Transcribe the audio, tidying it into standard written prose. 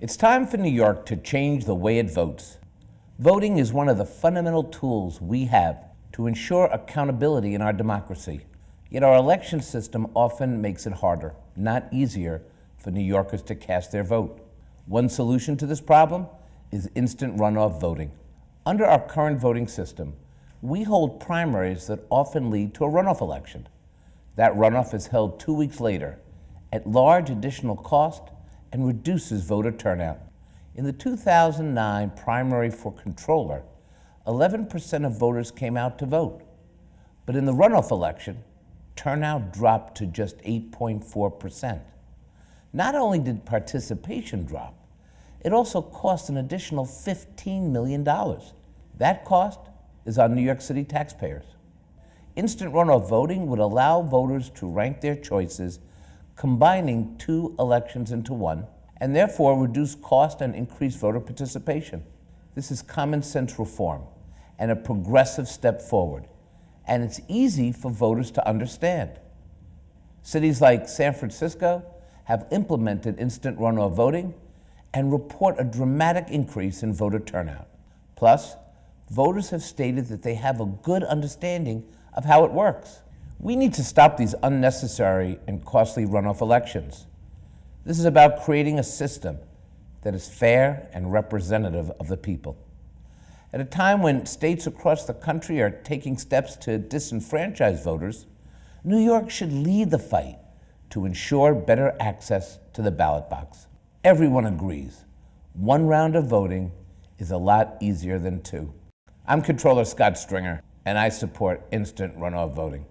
It's time for New York to change the way it votes. Voting is one of the fundamental tools we have to ensure accountability in our democracy. Yet our election system often makes it harder, not easier, for New Yorkers to cast their vote. One solution to this problem is instant runoff voting. Under our current voting system, we hold primaries that often lead to a runoff election. That runoff is held 2 weeks later at large additional cost and reduces voter turnout. In the 2009 primary for Comptroller, 11% of voters came out to vote. But in the runoff election, turnout dropped to just 8.4%. Not only did participation drop, it also cost an additional $15 million. That cost is on New York City taxpayers. Instant runoff voting would allow voters to rank their choices, combining 2 elections into one, and therefore reduce cost and increase voter participation. This is common sense reform and a progressive step forward, and it's easy for voters to understand. Cities like San Francisco have implemented instant runoff voting and report a dramatic increase in voter turnout. Plus, voters have stated that they have a good understanding of how it works. We need to stop these unnecessary and costly runoff elections. This is about creating a system that is fair and representative of the people. At a time when states across the country are taking steps to disenfranchise voters, New York should lead the fight to ensure better access to the ballot box. Everyone agrees, 1 round of voting is a lot easier than 2. I'm Comptroller Scott Stringer, and I support instant runoff voting.